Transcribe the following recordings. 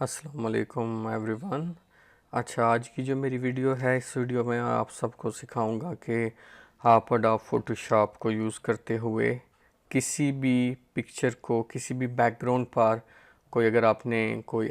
अस्सलाम वालेकुम एवरीवन। अच्छा, आज की जो मेरी वीडियो है, इस वीडियो में आप सबको सिखाऊंगा कि आप अडोब फ़ोटोशॉप को यूज़ करते हुए किसी भी पिक्चर को, किसी भी बैकग्राउंड पर कोई, अगर आपने कोई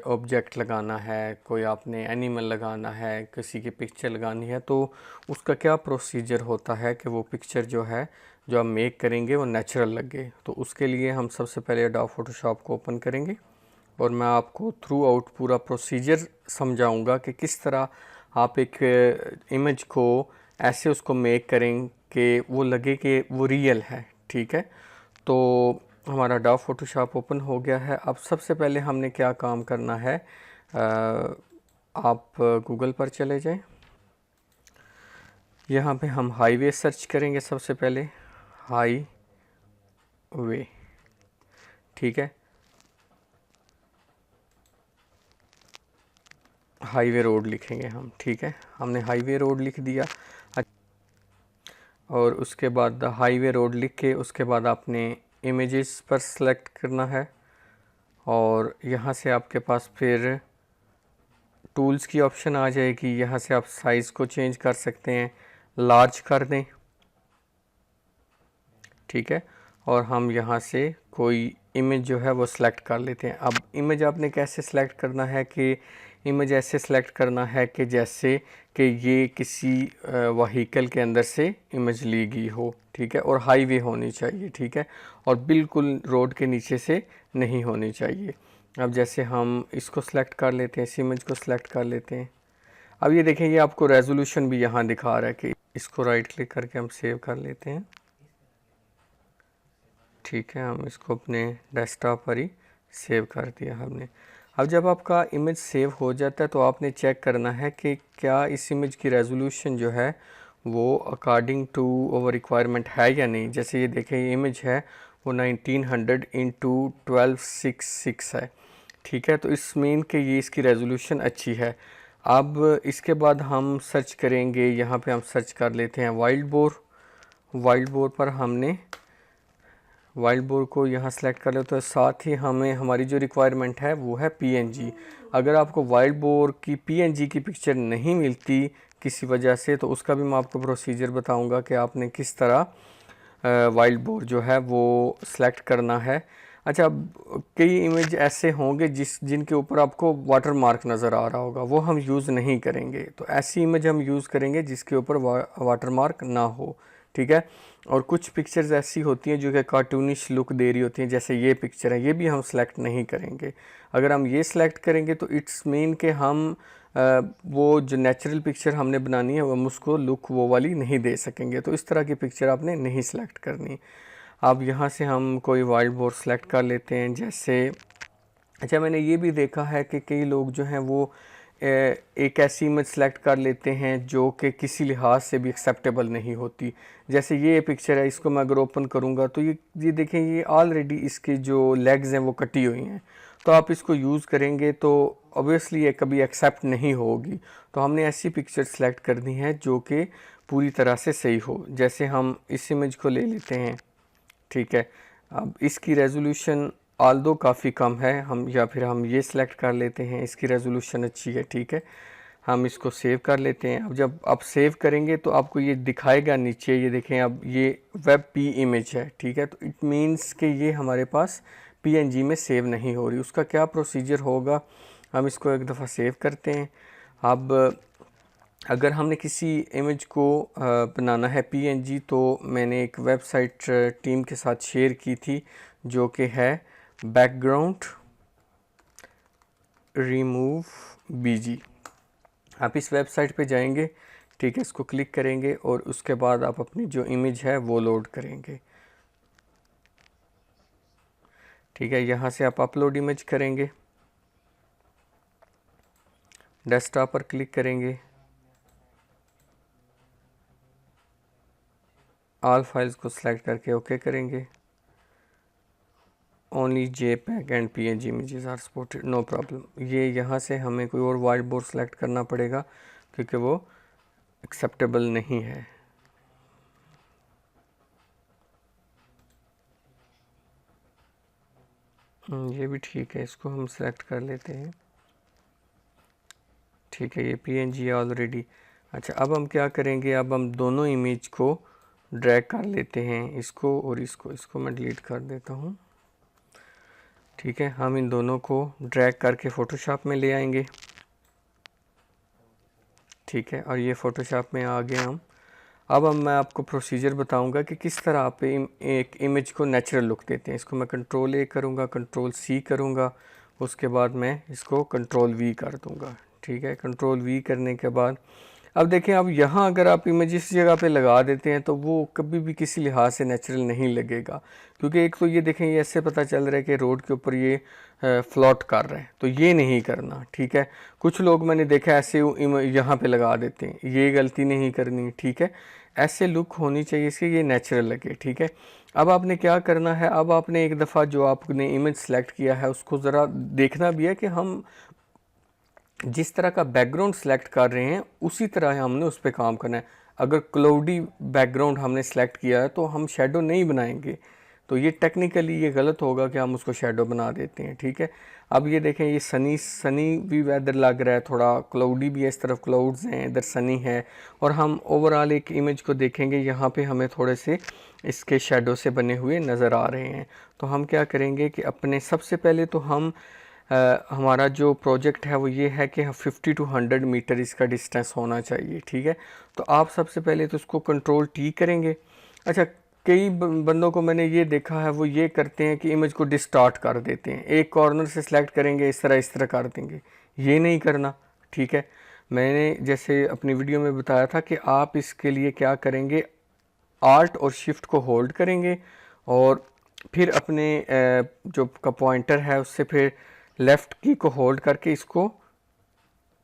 ऑब्जेक्ट लगाना है, कोई आपने एनिमल लगाना है, किसी की पिक्चर लगानी है, तो उसका क्या प्रोसीजर होता है कि वो पिक्चर जो है जो आप मेक करेंगे वो नेचुरल लगे। तो उसके लिए हम सबसे पहले अडोब फ़ोटोशॉप को ओपन करेंगे और मैं आपको थ्रू आउट पूरा प्रोसीजर समझाऊंगा कि किस तरह आप एक इमेज को ऐसे उसको मेक करें कि वो लगे कि वो रियल है। ठीक है, तो हमारा अडोब फ़ोटोशॉप ओपन हो गया है। अब सबसे पहले हमने क्या काम करना है, आप गूगल पर चले जाएं। यहाँ पे हम हाईवे सर्च करेंगे सबसे पहले, हाईवे। ठीक है, हाईवे रोड लिखेंगे हम। ठीक है, हमने हाईवे रोड लिख दिया और उसके बाद हाईवे रोड लिख के उसके बाद आपने इमेजेस पर सेलेक्ट करना है और यहाँ से आपके पास फिर टूल्स की ऑप्शन आ जाएगी। यहाँ से आप साइज़ को चेंज कर सकते हैं, लार्ज कर दें। ठीक है, और हम यहाँ से कोई इमेज जो है वो सिलेक्ट कर लेते हैं। अब इमेज आपने कैसे सिलेक्ट करना है कि इमेज ऐसे सिलेक्ट करना है कि जैसे कि ये किसी व्हीकल के अंदर से इमेज ली गई हो। ठीक है, और हाईवे होनी चाहिए। ठीक है, और बिल्कुल रोड के नीचे से नहीं होनी चाहिए। अब जैसे हम इसको सिलेक्ट कर लेते हैं, इस इमेज को सिलेक्ट कर लेते हैं। अब ये देखें, ये आपको रेजोल्यूशन भी यहाँ दिखा रहा है कि इसको राइट क्लिक करके हम सेव कर लेते हैं। ठीक है, हम इसको अपने डेस्कटॉप पर ही सेव कर दिया हमने। अब जब आपका इमेज सेव हो जाता है तो आपने चेक करना है कि क्या इस इमेज की रेजोल्यूशन जो है वो अकॉर्डिंग टू ओवर रिक्वायरमेंट है या नहीं। जैसे ये देखें, ये इमेज है वो 1900 इंटू 1266 है। ठीक है, तो इस मीन के ये इसकी रेजोल्यूशन अच्छी है। अब इसके बाद हम सर्च करेंगे, यहाँ पे हम सर्च कर लेते हैं वाइल्ड बोर। वाइल्ड बोर पर हमने वाइल्ड बोर को यहाँ सेलेक्ट कर ले, तो साथ ही हमें हमारी जो रिक्वायरमेंट है वो है पीएनजी। अगर आपको वाइल्ड बोर की पीएनजी की पिक्चर नहीं मिलती किसी वजह से, तो उसका भी मैं आपको प्रोसीजर बताऊंगा कि आपने किस तरह वाइल्ड बोर जो है वो सिलेक्ट करना है। अच्छा, कई इमेज ऐसे होंगे जिनके ऊपर आपको वाटर मार्क नज़र आ रहा होगा, वो हम यूज़ नहीं करेंगे। तो ऐसी इमेज हम यूज़ करेंगे जिसके ऊपर वाटर मार्क ना हो। ठीक है, और कुछ पिक्चर्स ऐसी होती हैं जो कि कार्टूनिश लुक दे रही होती हैं, जैसे ये पिक्चर है, ये भी हम सेलेक्ट नहीं करेंगे। अगर हम ये सिलेक्ट करेंगे तो इट्स मीन कि हम वो जो नेचुरल पिक्चर हमने बनानी है वो हम उसको लुक वो वाली नहीं दे सकेंगे। तो इस तरह की पिक्चर आपने नहीं सिलेक्ट करनी। अब यहाँ से हम कोई वाइल्ड बोर सेलेक्ट कर लेते हैं। जैसे अच्छा, मैंने ये भी देखा है कि कई लोग जो हैं वो एक ऐसी इमेज सेलेक्ट कर लेते हैं जो कि किसी लिहाज से भी एक्सेप्टेबल नहीं होती। जैसे ये पिक्चर है, इसको मैं अगर ओपन करूँगा तो ये देखें, ये ऑलरेडी इसके जो लेग्स हैं वो कटी हुई हैं। तो आप इसको यूज़ करेंगे तो ऑब्वियसली ये कभी एक्सेप्ट नहीं होगी। तो हमने ऐसी पिक्चर सेलेक्ट करनी है जो कि पूरी तरह से सही हो। जैसे हम इस इमेज को ले लेते हैं। ठीक है, अब इसकी रेजोल्यूशन आल्दो काफ़ी कम है, हम या फिर हम ये सिलेक्ट कर लेते हैं, इसकी रेजोल्यूशन अच्छी है। ठीक है, हम इसको सेव कर लेते हैं। अब जब आप सेव करेंगे तो आपको ये दिखाएगा नीचे, ये देखें, अब ये वेब पी इमेज है। ठीक है, तो इट मीन्स कि ये हमारे पास पीएनजी में सेव नहीं हो रही। उसका क्या प्रोसीजर होगा, हम इसको एक दफ़ा सेव करते हैं। अब अगर हमने किसी इमेज को बनाना है पीएनजी, तो मैंने एक वेबसाइट टीम के साथ शेयर की थी जो कि है बैकग्राउंड रिमूव बीजी। आप इस वेबसाइट पे जाएंगे। ठीक है, इसको क्लिक करेंगे और उसके बाद आप अपनी जो इमेज है वो लोड करेंगे। ठीक है, यहाँ से आप अपलोड इमेज करेंगे, डेस्कटॉप पर क्लिक करेंगे, ऑल फाइल्स को सिलेक्ट करके ओके करेंगे। Only JPEG and PNG images are supported, no problem. ये यहाँ से हमें कोई और वाइट बोर्ड सेलेक्ट करना पड़ेगा क्योंकि वो एक्सेप्टेबल नहीं है। ये भी ठीक है, इसको हम सेलेक्ट कर लेते हैं। ठीक है, ये पीएनजी है ऑलरेडी। अच्छा, अब हम क्या करेंगे, अब हम दोनों इमेज को ड्रैग कर लेते हैं, इसको और इसको मैं डिलीट कर देता हूँ। ठीक है, हम इन दोनों को ड्रैग करके फ़ोटोशॉप में ले आएंगे। ठीक है, और ये फ़ोटोशॉप में आ गए हम। अब मैं आपको प्रोसीजर बताऊंगा कि किस तरह आप एक इमेज को नेचुरल लुक देते हैं। इसको मैं कंट्रोल ए करूंगा, कंट्रोल सी करूंगा, उसके बाद मैं इसको कंट्रोल वी कर दूंगा। ठीक है, कंट्रोल वी करने के बाद अब देखें, अब यहाँ अगर आप इमेज इस जगह पे लगा देते हैं तो वो कभी भी किसी लिहाज से नेचुरल नहीं लगेगा, क्योंकि एक तो ये देखें, ये ऐसे पता चल रहा है कि रोड के ऊपर ये फ्लोट कर रहे हैं, तो ये नहीं करना। ठीक है, कुछ लोग मैंने देखा ऐसे यहाँ पे लगा देते हैं, ये गलती नहीं करनी। ठीक है, ऐसे लुक होनी चाहिए इसकी, ये नेचुरल लगे। ठीक है, अब आपने क्या करना है, अब आपने एक दफ़ा जो आपने इमेज सेलेक्ट किया है उसको ज़रा देखना भी है कि हम जिस तरह का बैकग्राउंड सेलेक्ट कर रहे हैं उसी तरह हमने उस पर काम करना है। अगर क्लाउडी बैकग्राउंड हमने सेलेक्ट किया है तो हम शेडो नहीं बनाएंगे, तो ये टेक्निकली ये गलत होगा कि हम उसको शेडो बना देते हैं। ठीक है, अब ये देखें, ये सनी सनी भी वेदर लग रहा है, थोड़ा क्लाउडी भी है, इस तरफ क्लाउड्स हैं, इधर सनी है। और हम ओवरऑल एक इमेज को देखेंगे, यहाँ पे हमें थोड़े से इसके शेडो से बने हुए नज़र आ रहे हैं। तो हम क्या करेंगे कि अपने सबसे पहले तो हम हमारा जो प्रोजेक्ट है वो ये है कि 50 to 100 मीटर इसका डिस्टेंस होना चाहिए। ठीक है, तो आप सबसे पहले तो उसको कंट्रोल टी करेंगे। अच्छा, कई बंदों को मैंने ये देखा है, वो ये करते हैं कि इमेज को डिस्टार्ट कर देते हैं, एक कॉर्नर से सिलेक्ट करेंगे, इस तरह कर देंगे, ये नहीं करना। ठीक है, मैंने जैसे अपनी वीडियो में बताया था कि आप इसके लिए क्या करेंगे, आल्ट और शिफ्ट को होल्ड करेंगे और फिर अपने जो का पॉइंटर है उससे फिर लेफ़्ट की को होल्ड करके इसको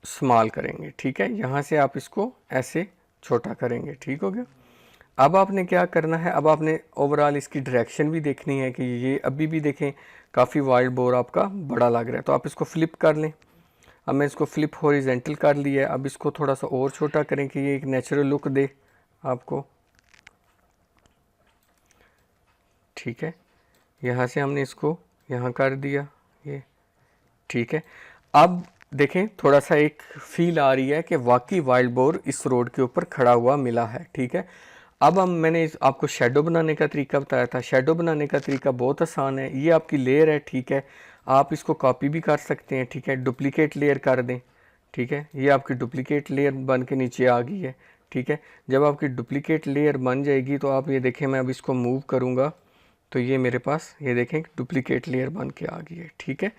स्मॉल करेंगे। ठीक है, यहाँ से आप इसको ऐसे छोटा करेंगे। ठीक हो गया। अब आपने क्या करना है, अब आपने ओवरऑल इसकी डायरेक्शन भी देखनी है कि ये अभी भी देखें काफ़ी वाइड बोर आपका बड़ा लग रहा है, तो आप इसको फ्लिप कर लें। अब मैं इसको फ्लिप हॉरिजेंटल कर लिया है, अब इसको थोड़ा सा और छोटा करें कि ये एक नेचुरल लुक दे आपको। ठीक है, यहाँ से हमने इसको यहाँ कर दिया ये। ठीक है, अब देखें थोड़ा सा एक फील आ रही है कि वाकई वाइल्ड बोर इस रोड के ऊपर खड़ा हुआ मिला है। ठीक है, अब मैंने आपको शेडो बनाने का तरीका बताया था। शेडो बनाने का तरीका बहुत आसान है, ये आपकी लेयर है। ठीक है, आप इसको कॉपी भी कर सकते हैं। ठीक है, डुप्लीकेट लेयर कर दें। ठीक है, ये आपकी डुप्लीकेट लेयर बन के नीचे आ गई है। ठीक है, जब आपकी डुप्लीकेट लेयर बन जाएगी तो आप ये देखें, मैं अब इसको मूव करूँगा तो ये मेरे पास ये देखें डुप्लीकेट लेयर बन के आ गई है। ठीक है,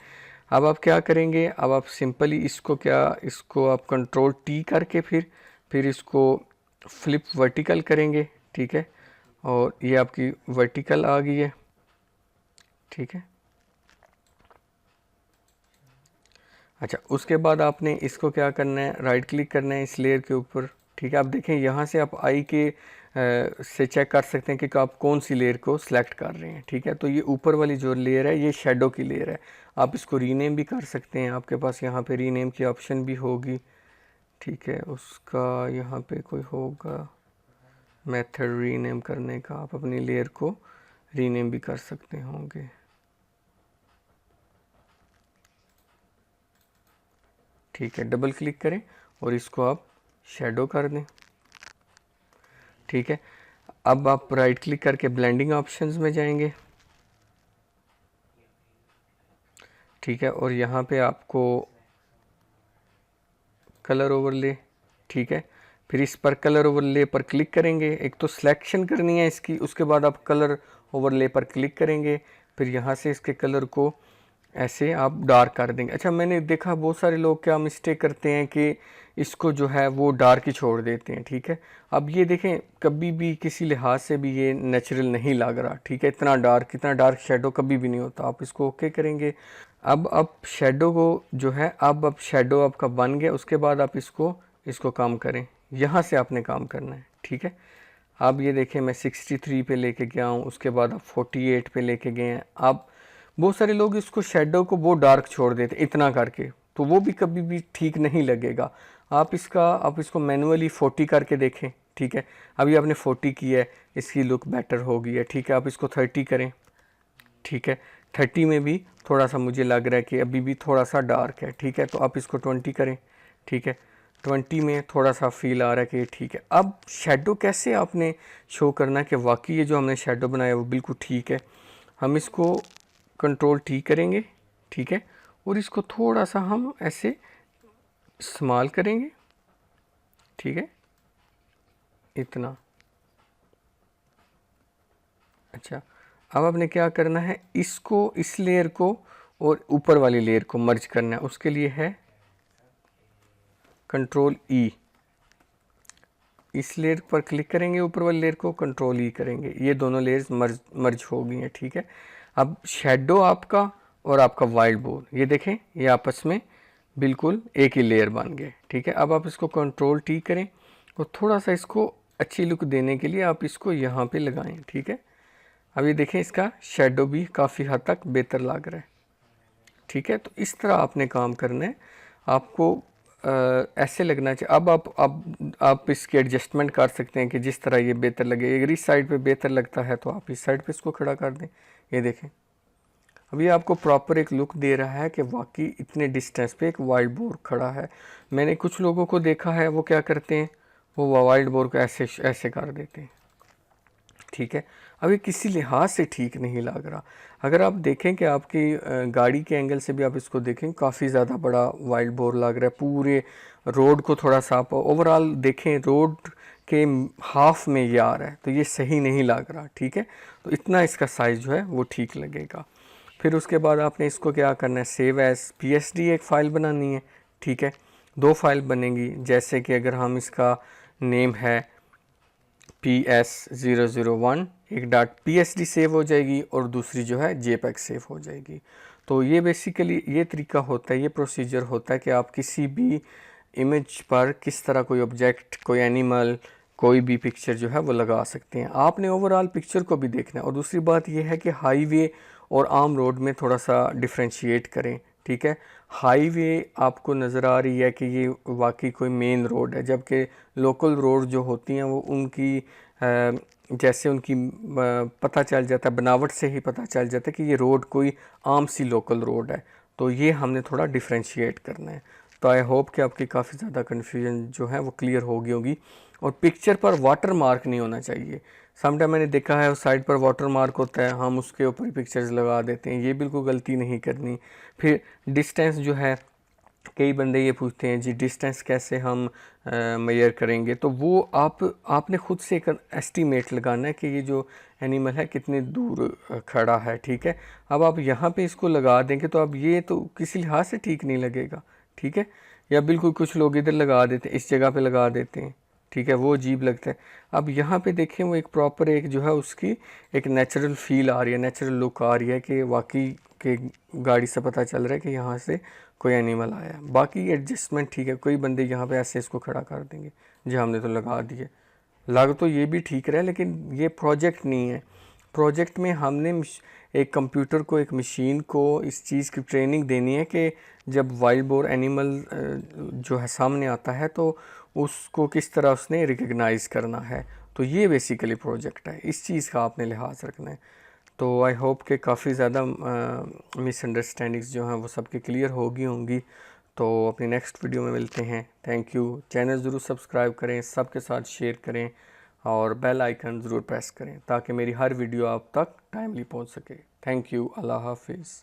अब आप क्या करेंगे, अब आप सिंपली इसको आप कंट्रोल टी करके फिर इसको फ्लिप वर्टिकल करेंगे। ठीक है, और ये आपकी वर्टिकल आ गई है। ठीक है, अच्छा, उसके बाद आपने इसको क्या करना है, राइट क्लिक करना है इस लेयर के ऊपर। ठीक है, आप देखें यहाँ से आप आई के से चेक कर सकते हैं कि आप कौन सी लेयर को सिलेक्ट कर रहे हैं। ठीक है, तो ये ऊपर वाली जो लेयर है ये शेडो की लेयर है। आप इसको रीनेम भी कर सकते हैं, आपके पास यहाँ पे रीनेम की ऑप्शन भी होगी। ठीक है, उसका यहाँ पे कोई होगा मेथड रीनेम करने का, आप अपनी लेयर को रीनेम भी कर सकते होंगे। ठीक है, डबल क्लिक करें और इसको आप शेडो कर दें। ठीक है, अब आप राइट क्लिक करके ब्लेंडिंग ऑप्शंस में जाएंगे। ठीक है, और यहाँ पे आपको कलर ओवरले, ठीक है, फिर इस पर कलर ओवरले पर क्लिक करेंगे। एक तो सिलेक्शन करनी है इसकी, उसके बाद आप कलर ओवरले पर क्लिक करेंगे, फिर यहाँ से इसके कलर को ऐसे आप डार्क कर देंगे। अच्छा, मैंने देखा बहुत सारे लोग क्या मिस्टेक करते हैं कि इसको जो है वो डार्क ही छोड़ देते हैं। ठीक है, अब ये देखें कभी भी किसी लिहाज से भी ये नेचुरल नहीं लग रहा। ठीक है, इतना डार्क शेडो कभी भी नहीं होता। आप इसको ओके करेंगे। अब शेडो को जो है, अब शेडो आपका बन गया, उसके बाद आप इसको काम करें, यहाँ से आपने काम करना है। ठीक है, अब ये देखें मैं 63 पे लेके गया हूँ, उसके बाद आप 48 पे लेके गए हैं। अब बहुत सारे लोग इसको शेडो को वो डार्क छोड़ देते इतना करके, तो वो भी कभी भी ठीक नहीं लगेगा। आप इसको मैनुअली 40 करके देखें। ठीक है, अभी आपने 40 की है, इसकी लुक बेटर हो गई है। ठीक है, आप इसको 30 करें। ठीक है। 30 में भी थोड़ा सा मुझे लग रहा है कि अभी भी थोड़ा सा डार्क है, ठीक है, तो आप इसको 20 करें, ठीक है। 20 में थोड़ा सा फील आ रहा है कि ठीक है। अब शेडो कैसे आपने शो करना है कि वाकई ये जो हमने शेडो बनाया वो बिल्कुल ठीक है। हम इसको कंट्रोल टी करेंगे, ठीक है, और इसको थोड़ा सा हम ऐसे स्मॉल करेंगे, ठीक है, इतना। अच्छा, अब आपने क्या करना है, इसको, इस लेयर को और ऊपर वाली लेयर को मर्ज करना है। उसके लिए है कंट्रोल ई, इस लेयर पर क्लिक करेंगे, ऊपर वाली लेयर को कंट्रोल ई करेंगे, ये दोनों लेयर्स मर्ज हो गई हैं, ठीक है। अब शेडो आपका और आपका वाइल्ड बोर, ये देखें, ये आपस में बिल्कुल एक ही लेयर बन गए, ठीक है। अब आप इसको कंट्रोल टी करें और थोड़ा सा इसको अच्छी लुक देने के लिए आप इसको यहाँ पे लगाएं, ठीक है। अब ये देखें, इसका शेडो भी काफ़ी हद तक बेहतर लग रहा है, ठीक है। तो इस तरह आपने काम करना है, आपको ऐसे लगना चाहिए। अब आप इसकी एडजस्टमेंट कर सकते हैं कि जिस तरह ये बेहतर लगे। अगर इस साइड पे बेहतर लगता है तो आप इस साइड पे इसको खड़ा कर दें। ये देखें, अब ये आपको प्रॉपर एक लुक दे रहा है कि वाकई इतने डिस्टेंस पे एक वाइल्ड बोर खड़ा है। मैंने कुछ लोगों को देखा है, वो क्या करते हैं, वो वाइल्ड बोर को ऐसे ऐसे कर देते हैं, ठीक है। अब ये किसी लिहाज से ठीक नहीं लग रहा। अगर आप देखें कि आपकी गाड़ी के एंगल से भी आप इसको देखें, काफ़ी ज़्यादा बड़ा वाइल्ड बोर लग रहा है। पूरे रोड को थोड़ा सा आप ओवरऑल देखें, रोड के हाफ में ये आ रहा है, तो ये सही नहीं लग रहा, ठीक है। तो इतना इसका साइज़ जो है वो ठीक लगेगा। फिर उसके बाद आपने इसको क्या करना है, सेव एज PSD एक फ़ाइल बनानी है, ठीक है। 2 फाइल बनेंगी, जैसे कि अगर हम इसका नेम है PS001, एक .psd सेव हो जाएगी और दूसरी जो है JPEG सेव हो जाएगी। तो ये बेसिकली ये तरीका होता है, ये प्रोसीजर होता है कि आप किसी भी इमेज पर किस तरह कोई ऑब्जेक्ट, कोई एनिमल, कोई भी पिक्चर जो है वो लगा सकते हैं। आपने ओवरऑल पिक्चर को भी देखना है। और दूसरी बात ये है कि हाईवे और आम रोड में थोड़ा सा डिफ्रेंशिएट करें, ठीक है। हाईवे आपको नज़र आ रही है कि ये वाकई कोई मेन रोड है, जबकि लोकल रोड जो होती हैं वो उनकी जैसे उनकी पता चल जाता है, बनावट से ही पता चल जाता है कि ये रोड कोई आम सी लोकल रोड है। तो ये हमने थोड़ा डिफ्रेंशिएट करना है। तो आई होप कि आपकी काफ़ी ज़्यादा कन्फ्यूजन जो है वो क्लियर हो गई होगी। और पिक्चर पर वाटर मार्क नहीं होना चाहिए। समटाइम मैंने देखा है उस साइड पर वाटर मार्क होता है, हम उसके ऊपर पिक्चर्स लगा देते हैं, ये बिल्कुल गलती नहीं करनी। फिर डिस्टेंस जो है, कई बंदे ये पूछते हैं जी डिस्टेंस कैसे हम मेजर करेंगे, तो वो आपने ख़ुद से एक एस्टीमेट लगाना है कि ये जो एनिमल है कितनी दूर खड़ा है, ठीक है। अब आप यहाँ पे इसको लगा देंगे तो अब ये तो किसी लिहाज से ठीक नहीं लगेगा, ठीक है। या बिल्कुल कुछ लोग इधर लगा देते हैं, इस जगह पे लगा देते हैं, ठीक है, वो अजीब लगता है। अब यहाँ पे देखें, वो एक प्रॉपर एक जो है उसकी एक नेचुरल फील आ रही है, नेचुरल लुक आ रही है कि वाकई के गाड़ी से पता चल रहा है कि यहाँ से कोई एनिमल आया है। बाकी एडजस्टमेंट ठीक है, कोई बंदे यहाँ पे ऐसे इसको खड़ा कर देंगे, जी हमने तो लगा दिए, लग तो ये भी ठीक रहा है, लेकिन ये प्रोजेक्ट नहीं है। प्रोजेक्ट में हमने एक कंप्यूटर को, एक मशीन को इस चीज़ की ट्रेनिंग देनी है कि जब वाइल्ड बोर एनिमल जो है सामने आता है तो उसको किस तरह उसने रिकग्नाइज़ करना है। तो ये बेसिकली प्रोजेक्ट है, इस चीज़ का आपने लिहाज रखना है। तो आई होप कि काफ़ी ज़्यादा मिसअंडरस्टैंडिंग्स जो हैं वो सबके क्लियर होंगी। तो अपनी नेक्स्ट वीडियो में मिलते हैं। Thank you. चैनल ज़रूर सब्सक्राइब करें, सबके साथ शेयर करें और बेल आइकन ज़रूर प्रेस करें ताकि मेरी हर वीडियो आप तक टाइमली पहुंच सके। Thank you. अल्लाह हाफिज़।